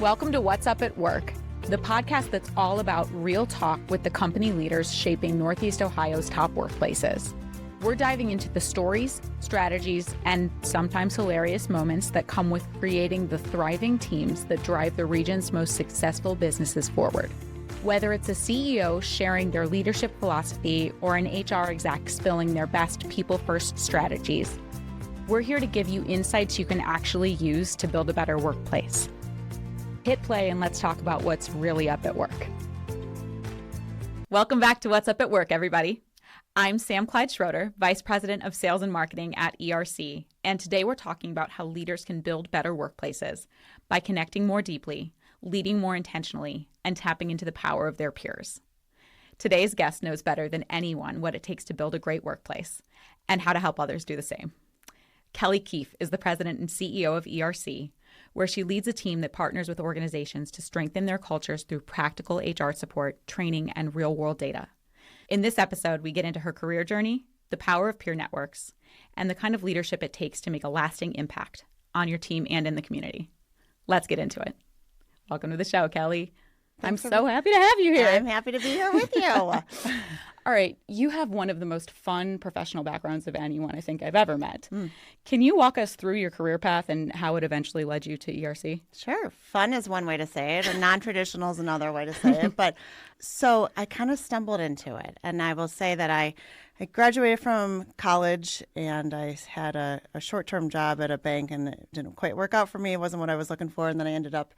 Welcome to What's Up at Work, the podcast that's all about real talk with the company leaders shaping Northeast Ohio's top workplaces. We're diving into the stories, strategies, and sometimes hilarious moments that come with creating the thriving teams that drive the region's most successful businesses forward. Whether it's a CEO sharing their leadership philosophy or an HR exec spilling their best people-first strategies, we're here to give you insights you can actually use to build a better workplace. Hit play and let's talk about what's really up at work. Welcome back to What's Up at Work, everybody. I'm Sam Clyde Schroeder, Vice President of Sales and Marketing at ERC, and today we're talking about how leaders can build better workplaces by connecting more deeply, leading more intentionally, and tapping into the power of their peers. Today's guest knows better than anyone what it takes to build a great workplace and how to help others do the same. Kelly Keefe is the President and CEO of ERC, where she leads a team that partners with organizations to strengthen their cultures through practical HR support, training, and real-world data. In this episode, we get into her career journey, the power of peer networks, and the kind of leadership it takes to make a lasting impact on your team and in the community. Let's get into it. Welcome to the show, Kelly. I'm so happy to have you here. I'm happy to be here with you. All right. You have one of the most fun professional backgrounds of anyone I think I've ever met. Can you walk us through your career path and how it eventually led you to ERC? Sure. Fun is one way to say it, and non-traditional is another way to say it. But so I kind of stumbled into it. And I will say that I graduated from college and I had a short-term job at a bank, and it didn't quite work out for me. It wasn't what I was looking for. And then I ended up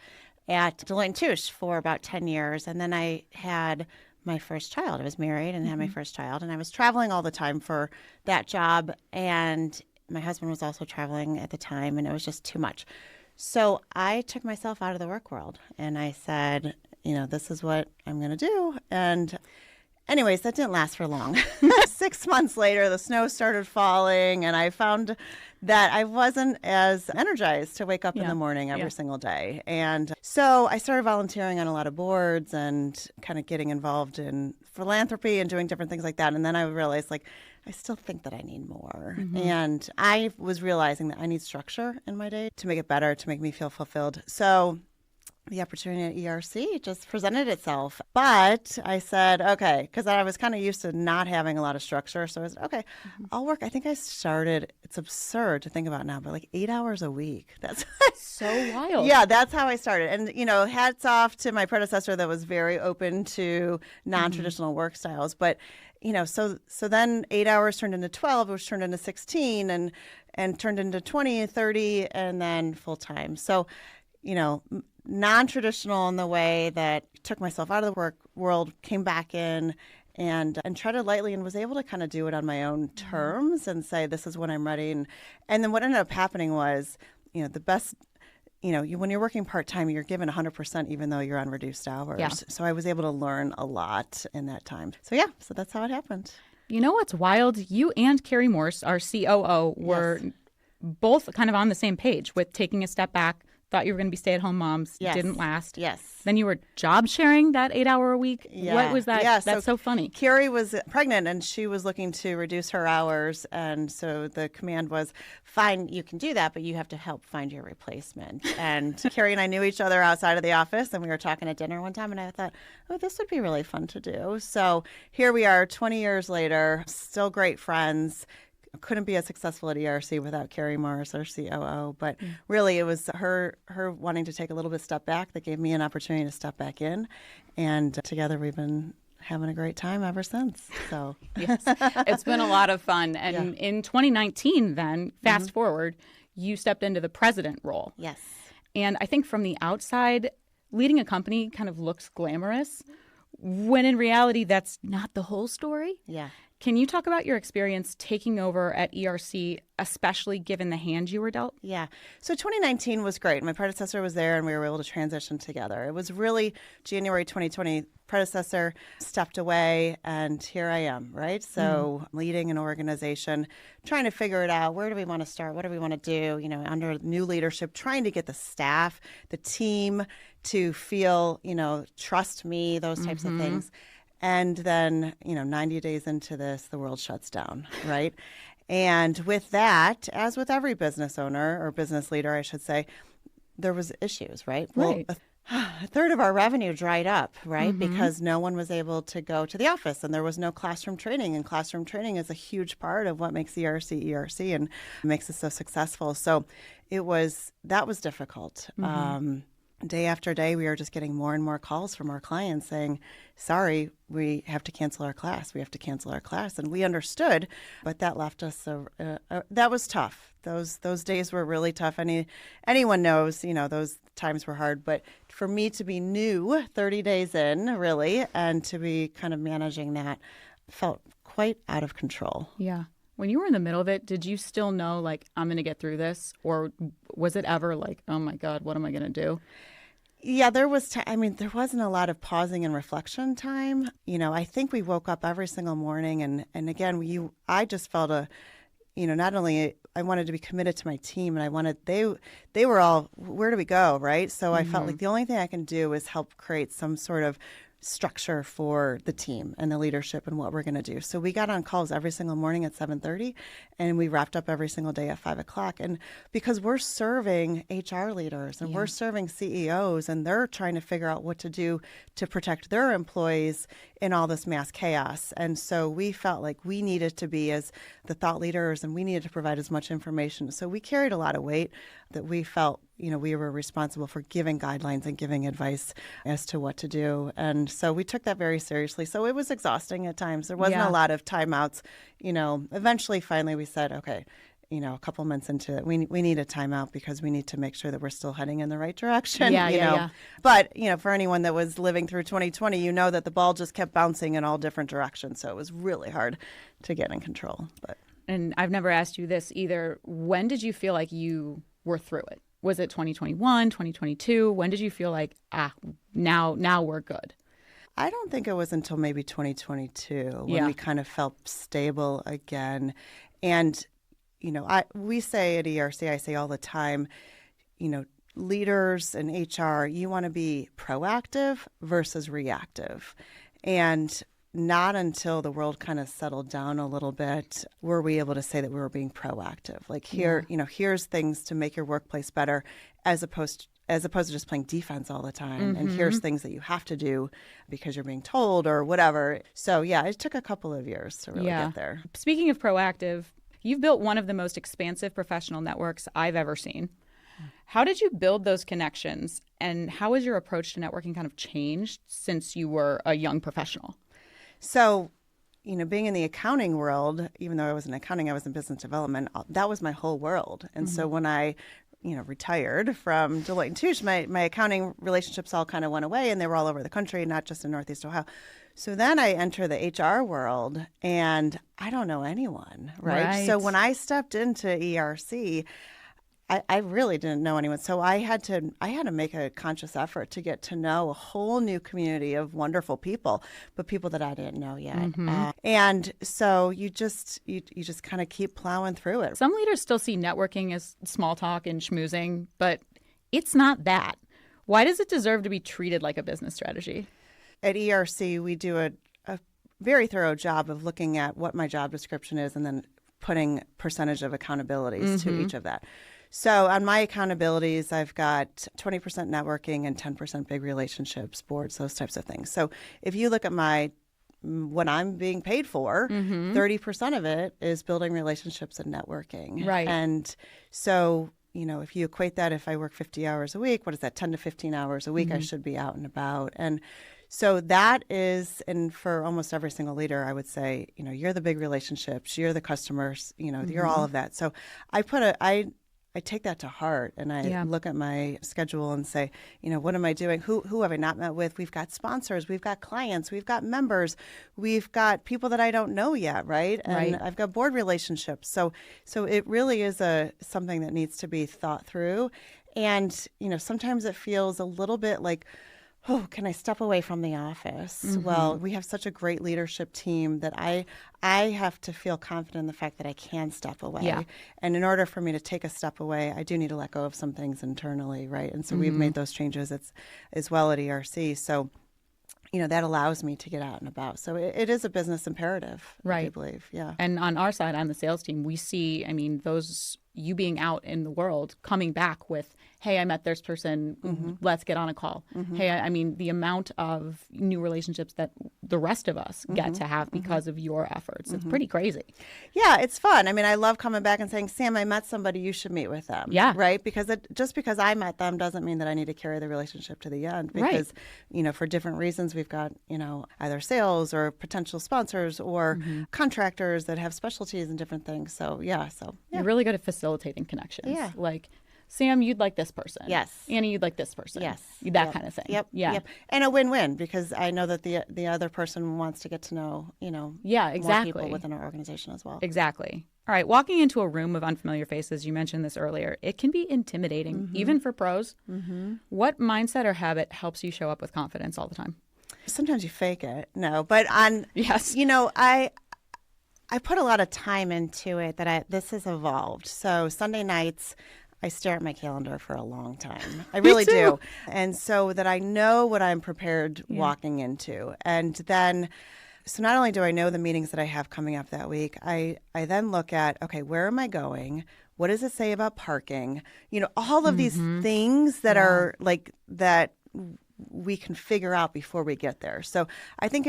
at Deloitte & Touche for about 10 years. And then I had my first child. I was married and had my first child, and I was traveling all the time for that job. And my husband was also traveling at the time, and it was just too much. So I took myself out of the work world and I said, this is what I'm going to do. And anyways, that didn't last for long. 6 months later, the snow started falling, and I found that I wasn't as energized to wake up in the morning every single day. And so I started volunteering on a lot of boards and kind of getting involved in philanthropy and doing different things like that. And then I realized, I still think that I need more. And I was realizing that I need structure in my day to make it better, to make me feel fulfilled. So the opportunity at ERC just presented itself. But I said, okay, because I was kind of used to not having a lot of structure. So I said, okay, I'll work. I think I started, it's absurd to think about now, but 8 hours a week. That's so wild. Yeah, that's how I started. And, hats off to my predecessor that was very open to non-traditional work styles. But, so then 8 hours turned into 12, which turned into 16 and turned into 20, 30, and then full time. So, non-traditional in the way that took myself out of the work world, came back in and treaded lightly, and was able to kind of do it on my own terms and say, this is when I'm ready. And then what ended up happening was, the best, when you're working part-time, you're given 100% even though you're on reduced hours. Yeah. So I was able to learn a lot in that time. So that's how it happened. You know what's wild? You and Carrie Morse, our COO, were both kind of on the same page with taking a step back. Thought you were going to be stay-at-home moms. Yes. Didn't last. Yes. Then you were job sharing that 8 hour a week. Yeah. What was that? Yeah, That's so funny. Carrie was pregnant and she was looking to reduce her hours. And so the command was, fine, you can do that, but you have to help find your replacement. And Carrie and I knew each other outside of the office, and we were talking at dinner one time, and I thought, oh, this would be really fun to do. So here we are 20 years later, still great friends. Couldn't be as successful at ERC without Carrie Morris, our COO. But really, it was her wanting to take a little bit step back that gave me an opportunity to step back in. And together, we've been having a great time ever since. So yes, it's been a lot of fun. And in 2019, then, fast forward, you stepped into the president role. Yes. And I think from the outside, leading a company kind of looks glamorous, when in reality, that's not the whole story. Yeah. Can you talk about your experience taking over at ERC, especially given the hand you were dealt? Yeah. So 2019 was great. My predecessor was there, and we were able to transition together. It was really January 2020. Predecessor stepped away, and here I am, right? So leading an organization, trying to figure it out. Where do we want to start? What do we want to do? Under new leadership, trying to get the staff, the team to feel, trust me, those types of things. And then, 90 days into this, the world shuts down, right? And with that, as with every business owner or business leader, I should say, there was issues, right? Right. Well, a third of our revenue dried up, right? Mm-hmm. Because no one was able to go to the office and there was no classroom training. And classroom training is a huge part of what makes ERC and makes us so successful. So that was difficult. Mm-hmm. Day after day, we were just getting more and more calls from our clients saying, sorry, we have to cancel our class. We have to cancel our class. And we understood, but that left us, that was tough. Those days were really tough. Anyone knows, those times were hard. But for me to be new 30 days in, really, and to be kind of managing that felt quite out of control. Yeah. When you were in the middle of it, did you still know, like, I'm going to get through this? Or was it ever like, oh, my God, what am I going to do? Yeah, there was there wasn't a lot of pausing and reflection time. I think we woke up every single morning. And again, I just felt not only I wanted to be committed to my team, and they were all, where do we go, right? So I felt like the only thing I can do is help create some sort of structure for the team and the leadership and what we're going to do. So we got on calls every single morning at 7:30, and we wrapped up every single day at 5:00. And because we're serving HR leaders and we're serving CEOs, and they're trying to figure out what to do to protect their employees in all this mass chaos. And so we felt like we needed to be as the thought leaders, and we needed to provide as much information. So we carried a lot of weight that we felt we were responsible for giving guidelines and giving advice as to what to do. And so we took that very seriously. So it was exhausting at times. There wasn't a lot of timeouts. Eventually, finally, we said, okay, a couple months into it, we need a timeout because we need to make sure that we're still heading in the right direction. Yeah. But, for anyone that was living through 2020, that the ball just kept bouncing in all different directions. So it was really hard to get in control. And I've never asked you this either. When did you feel like you were through it? Was it 2021, 2022? When did you feel like, now we're good? I don't think it was until maybe 2022 when we kind of felt stable again. And, we say at ERC, I say all the time, leaders in HR, you want to be proactive versus reactive. And not until the world kind of settled down a little bit were we able to say that we were being proactive. Like here's things to make your workplace better, as opposed to just playing defense all the time. And here's things that you have to do because you're being told or whatever. So it took a couple of years to really get there. Speaking of proactive, you've built one of the most expansive professional networks I've ever seen. How did you build those connections, and how has your approach to networking kind of changed since you were a young professional? So, being in the accounting world, even though I was in accounting, I was in business development, that was my whole world. And so when I, retired from Deloitte and Touche, my accounting relationships all kind of went away, and they were all over the country, not just in Northeast Ohio. So then I enter the HR world, and I don't know anyone, right? So when I stepped into ERC, I really didn't know anyone. So I had to make a conscious effort to get to know a whole new community of wonderful people, but people that I didn't know yet. And so you just kind of keep plowing through it. Some leaders still see networking as small talk and schmoozing, but it's not that. Why does it deserve to be treated like a business strategy? At ERC, we do a very thorough job of looking at what my job description is and then putting percentage of accountabilities to each of that. So on my accountabilities, I've got 20% networking and 10% big relationships, boards, those types of things. So if you look at what I'm being paid for, 30% of it is building relationships and networking. Right. And so, if you equate that, if I work 50 hours a week, what is that, 10 to 15 hours a week, I should be out and about. And so that is, and for almost every single leader, I would say, you're the big relationships, you're the customers, you're all of that. So I take that to heart, and I look at my schedule and say, what am I doing? Who have I not met with? We've got sponsors, we've got clients, we've got members, we've got people that I don't know yet, right? And I've got board relationships. So it really is something that needs to be thought through. And, sometimes it feels a little bit like, oh, can I step away from the office? Well, we have such a great leadership team that I have to feel confident in the fact that I can step away. Yeah. And in order for me to take a step away, I do need to let go of some things internally, right? And so we've made those changes as well at ERC. So that allows me to get out and about. So it is a business imperative, I do believe. Yeah. And on our side, on the sales team, we see, you being out in the world, coming back with, hey, I met this person, let's get on a call. Hey, the amount of new relationships that the rest of us get to have because of your efforts, it's pretty crazy. Yeah, it's fun. I love coming back and saying, Sam, I met somebody, you should meet with them. Yeah. Right? Because just because I met them doesn't mean that I need to carry the relationship to the end. Because, for different reasons, we've got, either sales or potential sponsors or contractors that have specialties and different things. So, yeah. You're really good at facilitating connections. Yeah. Like, Sam, you'd like this person. Yes. Annie, you'd like this person. Yes. That kind of thing. Yep. Yeah. Yep. And a win-win, because I know that the other person wants to get to know, exactly. more people within our organization as well. Exactly. All right. Walking into a room of unfamiliar faces, you mentioned this earlier, it can be intimidating, even for pros. What mindset or habit helps you show up with confidence all the time? Sometimes you fake it. No, but Yes. I put a lot of time into it this has evolved. So Sunday nights, I stare at my calendar for a long time. I really do. And so that I know what I'm prepared walking into. And then, so not only do I know the meetings that I have coming up that week, I then look at, okay, where am I going? What does it say about parking? All of these things that are like that we can figure out before we get there. So I think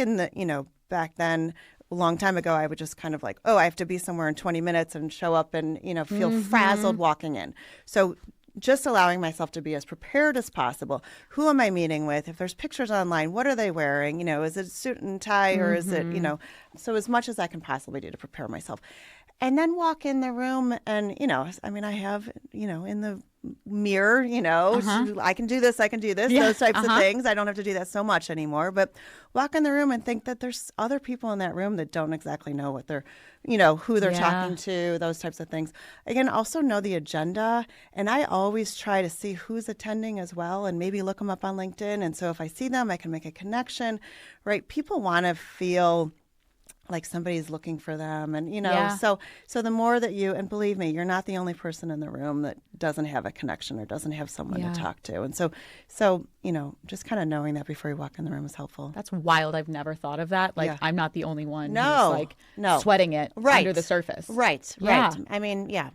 back then, a long time ago, I would just kind of like, I have to be somewhere in 20 minutes and show up and, feel frazzled walking in. So just allowing myself to be as prepared as possible. Who am I meeting with? If there's pictures online, what are they wearing? Is it a suit and tie or is it, so as much as I can possibly do to prepare myself. And then walk in the room and, I have, in the mirror, I can do this, those types of things. I don't have to do that so much anymore. But walk in the room and think that there's other people in that room that don't exactly know what they're, who they're talking to, those types of things. Again, also know the agenda. And I always try to see who's attending as well and maybe look them up on LinkedIn. And so if I see them, I can make a connection, right? People want to feel like somebody's looking for them. And, so the more that and believe me, you're not the only person in the room that doesn't have a connection or doesn't have someone to talk to. And so, just kind of knowing that before you walk in the room is helpul. That's wild. I've never thought of that. Like, I'm not the only one who's sweating it under the surface. Right. Yeah.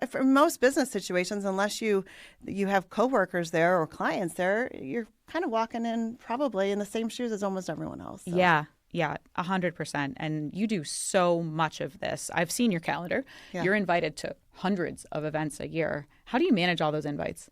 For most business situations, unless you have coworkers there or clients there, you're kind of walking in probably in the same shoes as almost everyone else. So. Yeah. Yeah, 100%. And you do so much of this. I've seen your calendar. Yeah. You're invited to hundreds of events a year. How do you manage all those invites?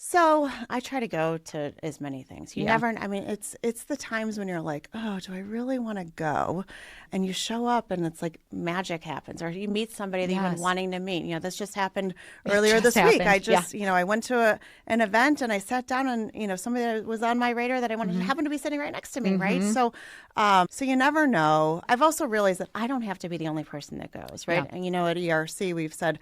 So I try to go to as many things. You never, it's the times when you're like, oh, do I really want to go? And you show up and it's like magic happens, or you meet somebody that you've been wanting to meet. This just happened earlier this week. I just, I went to an event and I sat down and, somebody that was on my radar that I wanted happened to be sitting right next to me, right? So, so you never know. I've also realized that I don't have to be the only person that goes, right? Yeah. And, at ERC, we've said,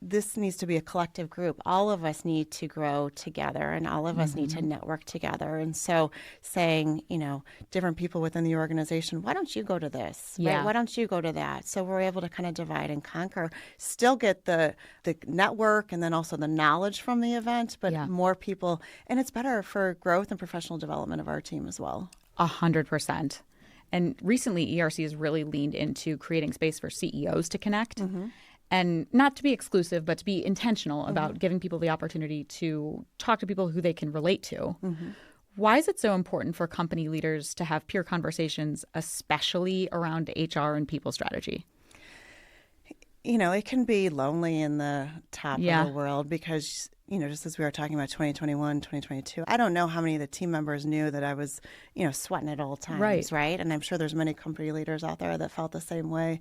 this needs to be a collective group. All of us need to grow together and all of us need to network together. And so saying, different people within the organization, why don't you go to this? Yeah. Right? Why don't you go to that? So we're able to kind of divide and conquer, still get the network and then also the knowledge from the event, but more people. And it's better for growth and professional development of our team as well. 100%. And recently, ERC has really leaned into creating space for CEOs to connect. And not to be exclusive, but to be intentional about giving people the opportunity to talk to people who they can relate to. Why is it so important for company leaders to have peer conversations, especially around HR and people strategy? It can be lonely in the top of the world because, just as we were talking about 2021, 2022, I don't know how many of the team members knew that I was, sweating at all times, right? And I'm sure there's many company leaders out there that felt the same way.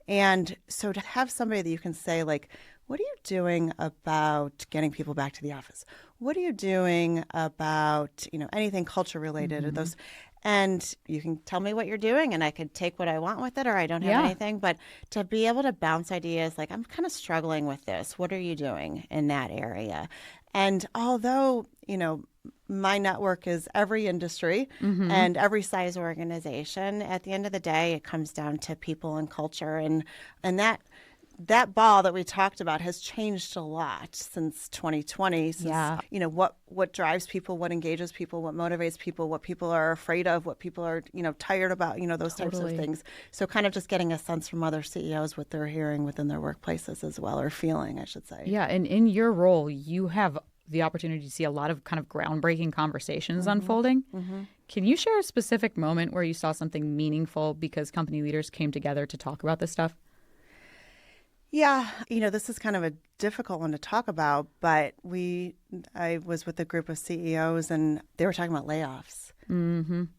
And so to have somebody that you can say, like, what are you doing about getting people back to the office? What are you doing about, anything culture related or those? And you can tell me what you're doing and I could take what I want with it or I don't have anything. But to be able to bounce ideas like, I'm kind of struggling with this. What are you doing in that area? And although, my network is every industry and every size organization, at the end of the day, it comes down to people and culture. And that that ball that we talked about has changed a lot since 2020. Since, what drives people, what engages people, what motivates people, what people are afraid of, what people are, tired about, those types of things. So kind of just getting a sense from other CEOs what they're hearing within their workplaces as well, or feeling, I should say. Yeah. And in your role, you have the opportunity to see a lot of kind of groundbreaking conversations unfolding. Can you share a specific moment where you saw something meaningful because company leaders came together to talk about this stuff? Yeah, this is kind of a difficult one to talk about, but I was with a group of CEOs and they were talking about layoffs.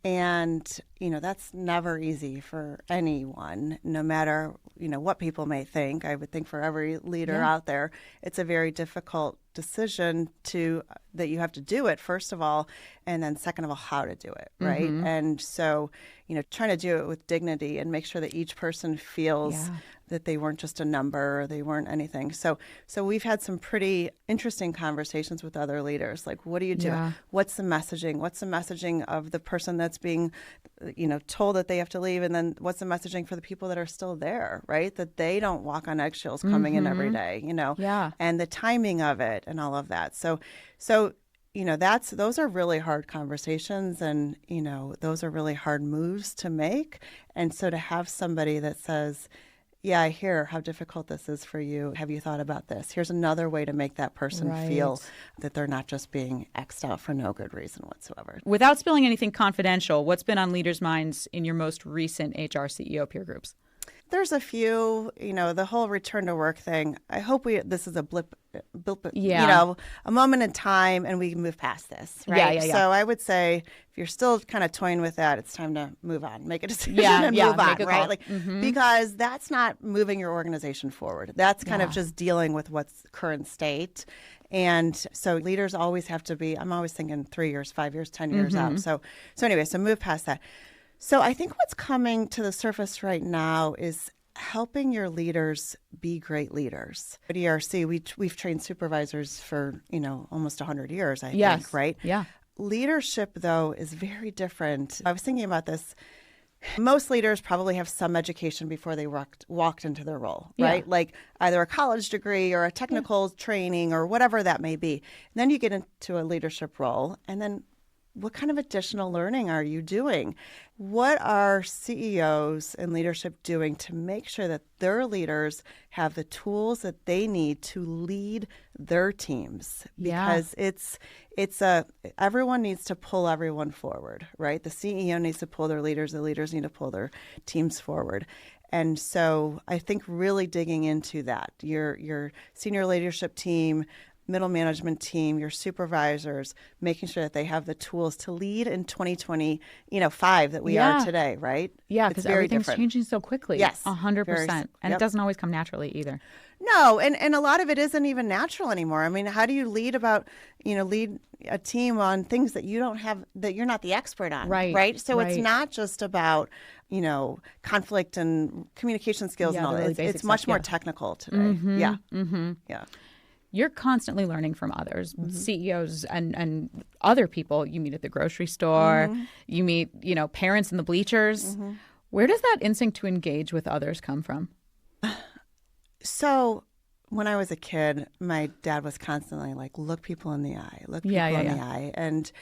And, that's never easy for anyone, no matter, what people may think. I would think for every leader out there, it's a very difficult decision that you have to do it, first of all, and then second of all, how to do it, right? And so, trying to do it with dignity and make sure that each person feels that they weren't just a number, or they weren't anything. So we've had some pretty interesting conversations with other leaders. Like, what do you do? What's the messaging? What's the messaging of the person that's being, told that they have to leave? And then what's the messaging for the people that are still there, right? That they don't walk on eggshells coming in every day, and the timing of it and all of that. So those are really hard conversations, and, those are really hard moves to make. And so to have somebody that says, yeah, I hear how difficult this is for you. Have you thought about this? Here's another way to make that person feel that they're not just being X'd out for no good reason whatsoever. Without spilling anything confidential, what's been on leaders' minds in your most recent HR CEO peer groups? There's a few, the whole return to work thing. I hope this is a blip, a moment in time, and we move past this, right? Yeah. So I would say if you're still kind of toying with that, it's time to move on, make a decision and move on, right? Because that's not moving your organization forward. That's kind of just dealing with what's current state. And so leaders always have to be, I'm always thinking 3 years, 5 years, 10 years out. So anyway, so move past that. So I think what's coming to the surface right now is helping your leaders be great leaders. At ERC, we've trained supervisors for, almost 100 years, I think, right? Yeah. Leadership, though, is very different. I was thinking about this. Most leaders probably have some education before they walked into their role, right? Like either a college degree or a technical training or whatever that may be. And then you get into a leadership role, and then what kind of additional learning are you doing? What are CEOs and leadership doing to make sure that their leaders have the tools that they need to lead their teams? Because everyone needs to pull everyone forward, right? The CEO needs to pull their leaders. The leaders need to pull their teams forward. And so I think really digging into that, your senior leadership team, middle management team, your supervisors, making sure that they have the tools to lead in 2025 that we are today, right? Yeah, because everything's changing so quickly. Yes. 100%. And it doesn't always come naturally either. No, and a lot of it isn't even natural anymore. I mean, how do you lead a team on things that you don't have, that you're not the expert on, right? So it's not just about, conflict and communication skills and all that. It's much more technical today. Yeah. You're constantly learning from others, CEOs and other people you meet at the grocery store. You meet, parents in the bleachers. Where does that instinct to engage with others come from? So when I was a kid, my dad was constantly like, look people in the eye, look people in the eye. And,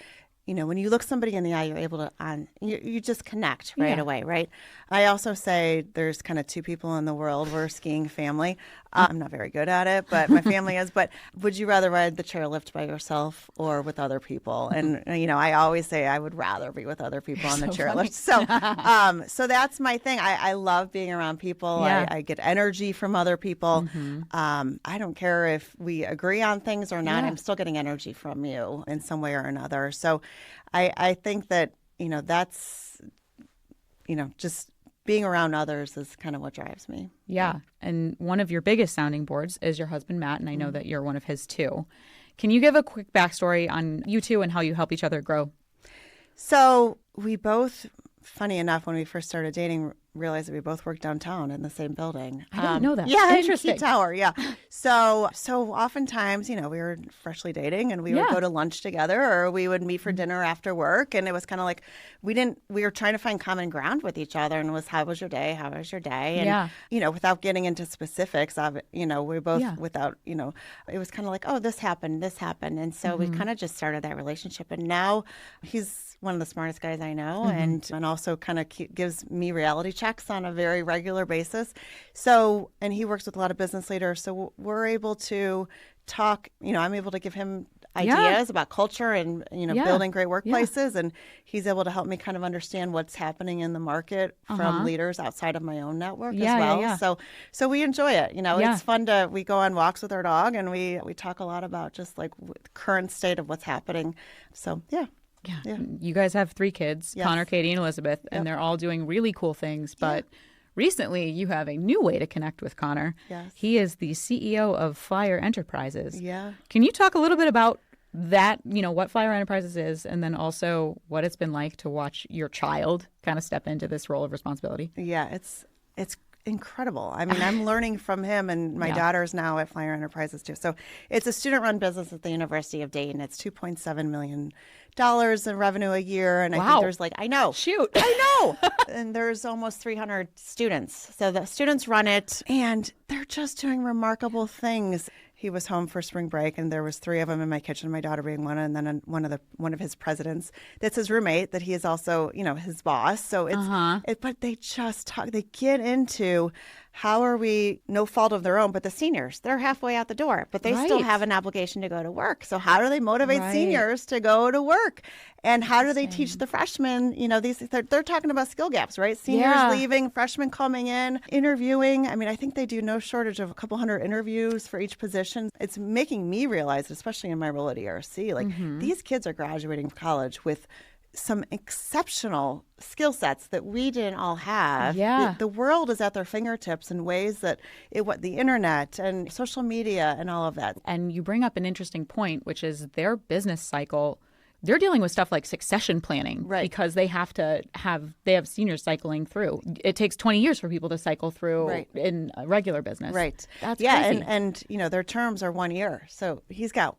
when you look somebody in the eye, you're able to, you just connect right away, right? I also say there's kind of two people in the world. We're a skiing family. I'm not very good at it, but my family is. But would you rather ride the chairlift by yourself or with other people? And, I always say I would rather be with other people on the chairlift. So that's my thing. I love being around people. I get energy from other people. I don't care if we agree on things or not. I'm still getting energy from you in some way or another. So I think that, that's, just being around others is kind of what drives me. Yeah. And one of your biggest sounding boards is your husband, Matt, and I know that you're one of his too. Can you give a quick backstory on you two and how you help each other grow? So we both, funny enough, when we first started dating, realize that we both work downtown in the same building. I didn't know that. Yeah, Interesting. in Keefe Tower, yeah. So oftentimes, we were freshly dating and we would go to lunch together or we would meet for dinner after work. And it was kind of like we were trying to find common ground with each other, and it was, how was your day? How was your day? And, without getting into specifics of it, we both without, it was kind of like, oh, this happened. And so we kind of just started that relationship. And now he's one of the smartest guys I know, and also kind of gives me reality checks on a very regular basis. So, and he works with a lot of business leaders, so we're able to talk. I'm able to give him ideas about culture and building great workplaces, and he's able to help me kind of understand what's happening in the market from leaders outside of my own network as well. So we enjoy it. It's fun we go on walks with our dog, and we talk a lot about just like current state of what's happening. So yeah. Yeah. You guys have 3 kids, Connor, Katie, and Elizabeth, and they're all doing really cool things. But recently you have a new way to connect with Connor. Yes. He is the CEO of Flyer Enterprises. Yeah. Can you talk a little bit about that, what Flyer Enterprises is, and then also what it's been like to watch your child kind of step into this role of responsibility? Yeah, it's incredible. I mean, I'm learning from him, and my daughter's now at Flyer Enterprises too. So it's a student-run business at the University of Dayton. It's $2.7 million in revenue a year, and I think there's I know. Shoot. I know. And there's almost 300 students. So the students run it, and they're just doing remarkable things. He was home for spring break, and there was 3 of them in my kitchen, my daughter being one, and then one of his presidents. That's his roommate, that he is also, his boss. So it's but they just talk. They get into how are we, no fault of their own, but the seniors, they're halfway out the door, but they still have an obligation to go to work. So how do they motivate seniors to go to work? And how do they teach the freshmen, they're talking about skill gaps, right? Seniors leaving, freshmen coming in, interviewing. I mean, I think they do no shortage of a couple hundred interviews for each position. It's making me realize, especially in my role at ERC, these kids are graduating from college with some exceptional skill sets that we didn't all have. Yeah. The world is at their fingertips in ways that the internet and social media and all of that. And you bring up an interesting point, which is their business cycle. They're dealing with stuff like succession planning, because they have seniors cycling through. It takes 20 years for people to cycle through in a regular business. Right. That's crazy. And their terms are 1 year. So he's got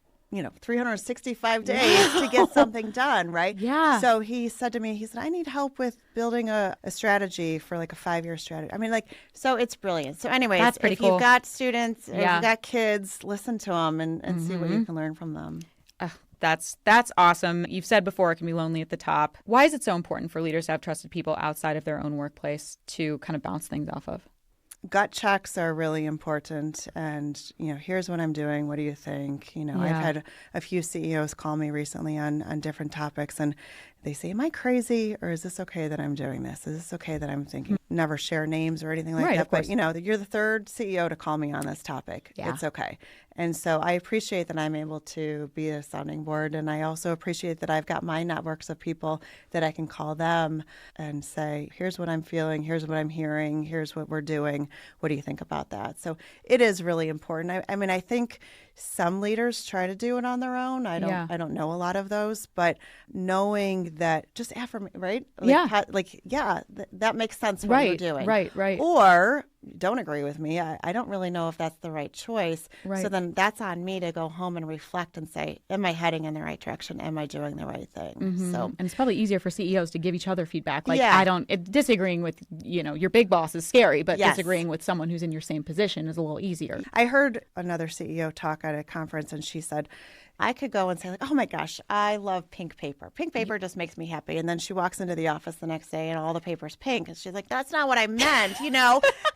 365 days to get something done, right? Yeah. So he said to me, I need help with building a strategy for a 5-year strategy. I mean, so it's brilliant. So anyways, that's pretty cool. You've got students, or you've got kids, listen to them and see what you can learn from them. That's awesome. You've said before it can be lonely at the top. Why is it so important for leaders to have trusted people outside of their own workplace to kind of bounce things off of? Gut checks are really important, and here's what I'm doing. What do you think? I've had a few CEOs call me recently on different topics, and they say, "Am I crazy, or is this okay that I'm doing this? Is this okay that I'm thinking?" Never share names or anything like that. But you're the 3rd CEO to call me on this topic. Yeah. It's okay. And so I appreciate that I'm able to be a sounding board, and I also appreciate that I've got my networks of people that I can call them and say, "Here's what I'm feeling. Here's what I'm hearing. Here's what we're doing. What do you think about that?" So it is really important. I mean, I think some leaders try to do it on their own. I don't know a lot of those, but knowing that just affirmation, right? That makes sense what you're doing. Right. Or don't agree with me. I don't really know if that's the right choice. Right. So then that's on me to go home and reflect and say, am I heading in the right direction? Am I doing the right thing? So, and it's probably easier for CEOs to give each other feedback. Disagreeing with, your big boss is scary, but disagreeing with someone who's in your same position is a little easier. I heard another CEO talk at a conference, and she said, I could go and say, oh my gosh, I love pink paper. Pink paper just makes me happy. And then she walks into the office the next day and all the paper's pink. And she's like, that's not what I meant,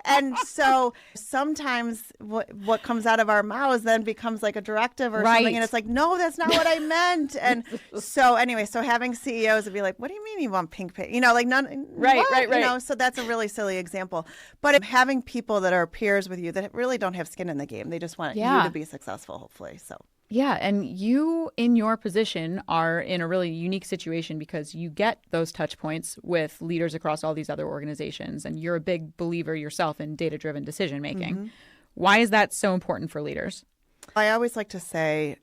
And so sometimes what comes out of our mouths then becomes like a directive or something. And it's like, no, that's not what I meant. And so anyway, having CEOs would be like, what do you mean you want pink paper? None. Right. So that's a really silly example. But having people that are peers with you that really don't have skin in the game, they just want you to be successful, hopefully. So. Yeah, and you, in your position, are in a really unique situation because you get those touch points with leaders across all these other organizations, and you're a big believer yourself in data-driven decision-making. Why is that so important for leaders? I always like to say,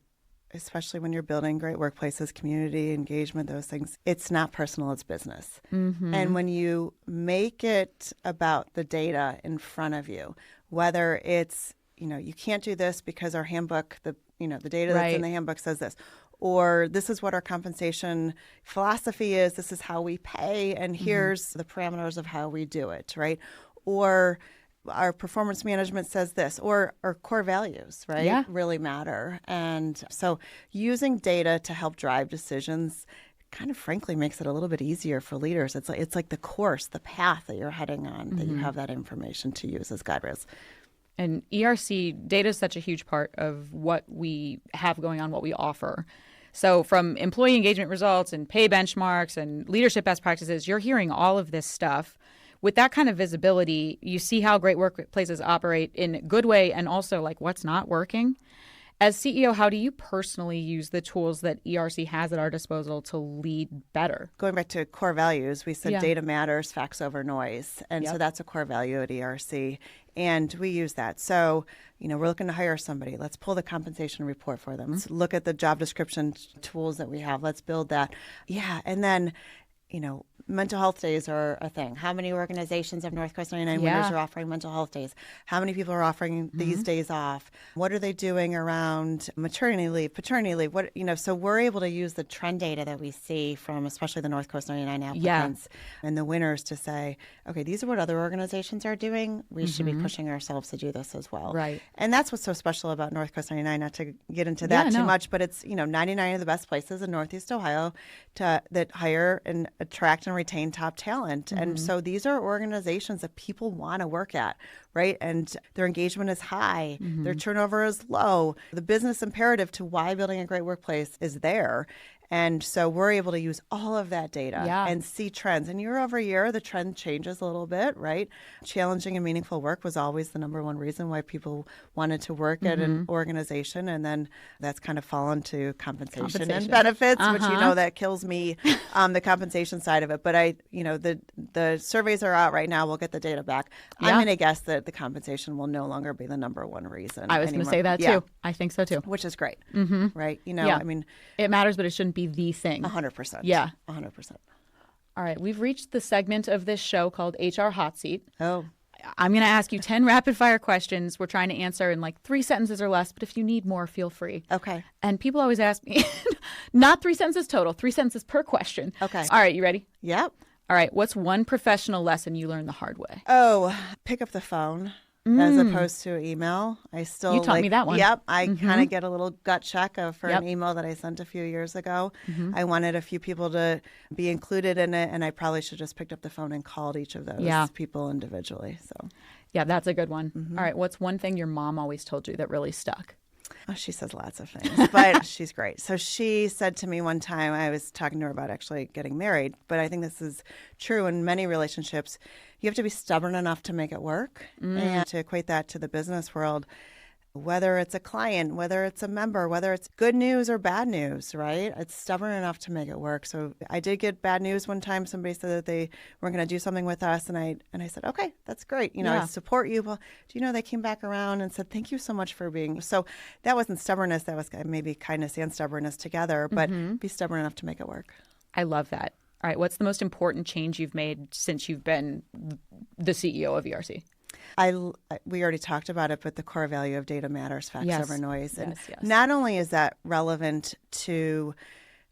especially when you're building great workplaces, community engagement, those things, it's not personal, it's business. And when you make it about the data in front of you, whether it's, you can't do this because our handbook, the data that's in the handbook says this, or this is what our compensation philosophy is, this is how we pay, and here's the parameters of how we do it, right? Or our performance management says this, or our core values, right, really matter. And so using data to help drive decisions kind of frankly makes it a little bit easier for leaders. It's like the course, the path that you're heading on, that you have that information to use as guardrails. And ERC data is such a huge part of what we have going on, what we offer. So from employee engagement results and pay benchmarks and leadership best practices, you're hearing all of this stuff. With that kind of visibility, you see how great workplaces operate in a good way and also like what's not working. As CEO, how do you personally use the tools that ERC has at our disposal to lead better? Going back to core values, we said data matters, facts over noise. And so that's a core value at ERC. And we use that. So, we're looking to hire somebody. Let's pull the compensation report for them. Let's look at the job description tools that we have. Let's build that. Yeah. And then, mental health days are a thing. How many organizations of NorthCoast 99 winners are offering mental health days? How many people are offering these days off? What are they doing around maternity leave, paternity leave? So we're able to use the trend data that we see from especially the NorthCoast 99 applicants and the winners to say, okay, these are what other organizations are doing. We should be pushing ourselves to do this as well. Right. And that's what's so special about NorthCoast 99, not to get into that too much, but it's, 99 of the best places in Northeast Ohio that hire and attract and retain top talent. And so these are organizations that people want to work at, right? And their engagement is high. Their turnover is low. The business imperative to why building a great workplace is there. And so we're able to use all of that data and see trends. And year over year, the trend changes a little bit, right? Challenging and meaningful work was always the number one reason why people wanted to work at an organization. And then that's kind of fallen to compensation and benefits, which, that kills me, the compensation side of it. But the surveys are out right now. We'll get the data back. I'm going to guess that the compensation will no longer be the number one reason. I was going to say that too. I think so too. Which is great, right? It matters, but it shouldn't be the thing. 100%. Yeah. 100%. All right. We've reached the segment of this show called HR Hot Seat. Oh. I'm going to ask you 10 rapid fire questions. We're trying to answer in like 3 sentences or less, but if you need more, feel free. Okay. And people always ask me, not 3 sentences total, 3 sentences per question. Okay. All right. You ready? Yep. All right. What's one professional lesson you learned the hard way? Oh, pick up the phone. As opposed to email. I still You taught me that one. Yep. I kind of get a little gut check for an email that I sent a few years ago. I wanted a few people to be included in it, and I probably should just picked up the phone and called each of those people individually. So, yeah, that's a good one. All right. What's one thing your mom always told you that really stuck? Oh, she says lots of things, but she's great. So she said to me one time, I was talking to her about actually getting married, but I think this is true in many relationships. You have to be stubborn enough to make it work. And to equate that to the business world, whether it's a client, whether it's a member, whether it's good news or bad news, right? It's stubborn enough to make it work. So I did get bad news one time. Somebody said that they weren't going to do something with us. And I said, okay, that's great. I support you. Well, do you know, they came back around and said, thank you so much for being. So that wasn't stubbornness. That was maybe kindness and stubbornness together, but be stubborn enough to make it work. I love that. All right. What's the most important change you've made since you've been the CEO of ERC? We already talked about it, but the core value of data matters, facts over noise. And yes. not only is that relevant to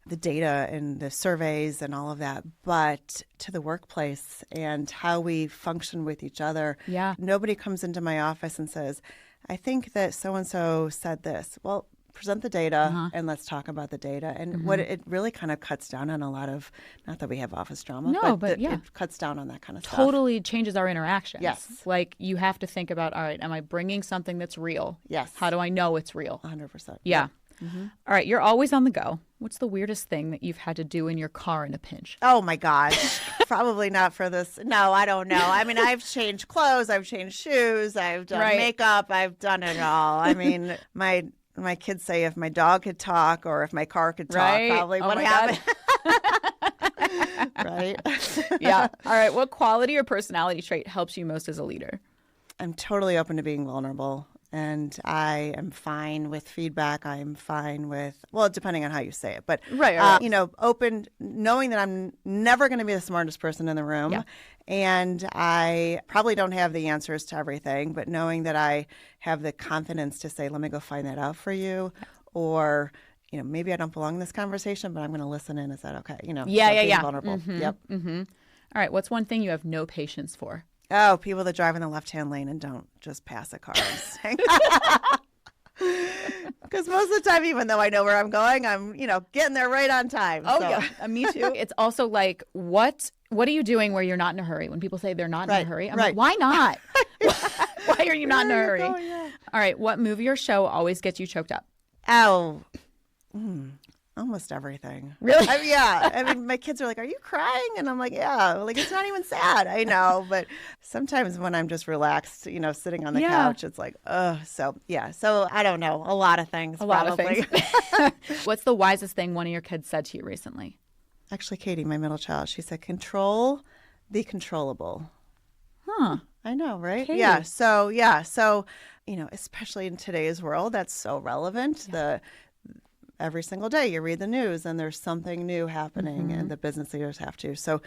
the data and the surveys and all of that, but to the workplace and how we function with each other. Yeah. Nobody comes into my office and says, I think that so-and-so said this. Well, present the data and let's talk about the data. And what it really kind of cuts down on a lot of, not that we have office drama, but it cuts down on that kind of stuff. Totally changes our interactions. Yes. Like you have to think about, all right, am I bringing something that's real? Yes. How do I know it's real? 100%. Yeah. All right, you're always on the go. What's the weirdest thing that you've had to do in your car in a pinch? Oh my gosh. Probably not for this. No, I don't know. I mean, I've changed clothes, I've changed shoes, I've done makeup, I've done it all. I mean, my kids say if my dog could talk or if my car could talk, probably what happened. Right? Yeah. All right. What quality or personality trait helps you most as a leader? I'm totally open to being vulnerable. And I am fine with feedback. I'm fine with, well, depending on how you say it. But, Right. Open, knowing that I'm never going to be the smartest person in the room. Yeah. And I probably don't have the answers to everything, but knowing that I have the confidence to say, let me go find that out for you. Or, maybe I don't belong in this conversation, but I'm going to listen in. Is that okay? Being vulnerable. Mm-hmm. Yep. Mm-hmm. All right. What's one thing you have no patience for? Oh, people that drive in the left-hand lane and don't just pass a car. Because most of the time, even though I know where I'm going, I'm, getting there right on time. Oh, so. yeah. Me too. It's also like, what are you doing where you're not in a hurry? When people say they're not in a hurry, I'm like, why not? Why are you not in a hurry? Yeah. All right. What movie or show always gets you choked up? Oh, almost everything. Really? Yeah. I mean, my kids are like, are you crying? And I'm like, yeah. Like, it's not even sad. I know. But sometimes when I'm just relaxed, sitting on the couch, it's like, ugh. So, yeah. So, I don't know. A lot of things. A lot of things. What's the wisest thing one of your kids said to you recently? Actually, Katie, my middle child, she said, control the controllable. Huh. I know, right? Katie. Yeah. So, especially in today's world, that's so relevant. Yeah. Every single day you read the news and there's something new happening and the business leaders have to. So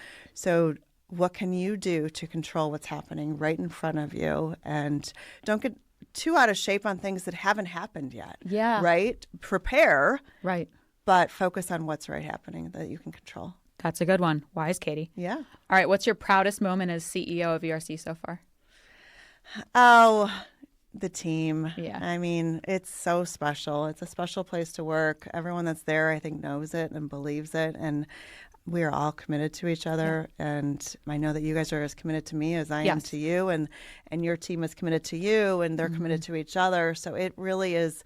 what can you do to control what's happening right in front of you? And don't get too out of shape on things that haven't happened yet. Yeah. Right? Prepare. Right. But focus on what's right happening that you can control. That's a good one. Wise, Katie. Yeah. All right. What's your proudest moment as CEO of ERC so far? Oh, the team. Yeah. I mean, it's so special. It's a special place to work. Everyone that's there, I think, knows it and believes it. And we are all committed to each other. Yeah. And I know that you guys are as committed to me as I am to you. And your team is committed to you and they're committed to each other. So it really is,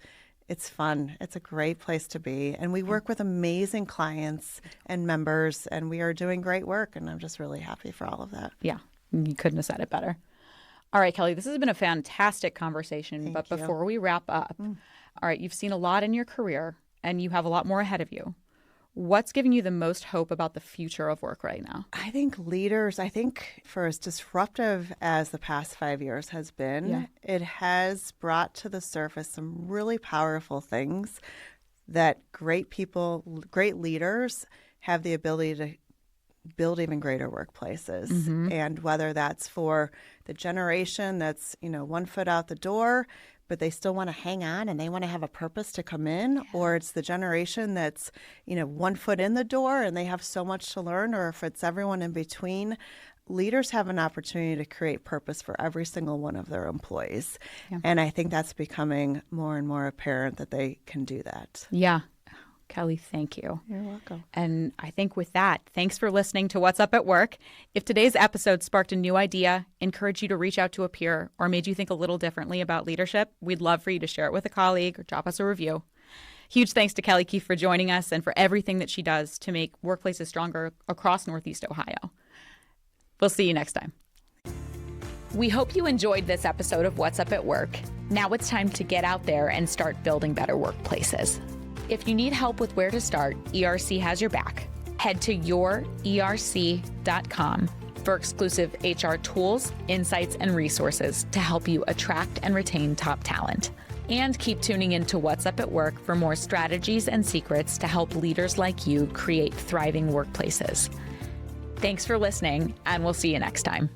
it's fun. It's a great place to be. And we work with amazing clients and members and we are doing great work. And I'm just really happy for all of that. Yeah. You couldn't have said it better. All right, Kelly, this has been a fantastic conversation. Thank you. Before we wrap up, all right, you've seen a lot in your career and you have a lot more ahead of you. What's giving you the most hope about the future of work right now? I think leaders, for as disruptive as the past 5 years has been, it has brought to the surface some really powerful things that great people, great leaders have the ability to build even greater workplaces. And whether that's for the generation that's, 1 foot out the door, but they still want to hang on and they want to have a purpose to come in, or it's the generation that's, 1 foot in the door and they have so much to learn, or if it's everyone in between, leaders have an opportunity to create purpose for every single one of their employees. Yeah. And I think that's becoming more and more apparent that they can do that. Yeah. Kelly, thank you. You're welcome. And I think with that, thanks for listening to What's Up at Work. If today's episode sparked a new idea, encouraged you to reach out to a peer, or made you think a little differently about leadership, we'd love for you to share it with a colleague or drop us a review. Huge thanks to Kelly Keefe for joining us and for everything that she does to make workplaces stronger across Northeast Ohio. We'll see you next time. We hope you enjoyed this episode of What's Up at Work. Now it's time to get out there and start building better workplaces. If you need help with where to start, ERC has your back. Head to yourerc.com for exclusive HR tools, insights, and resources to help you attract and retain top talent. And keep tuning into What's Up at Work for more strategies and secrets to help leaders like you create thriving workplaces. Thanks for listening, and we'll see you next time.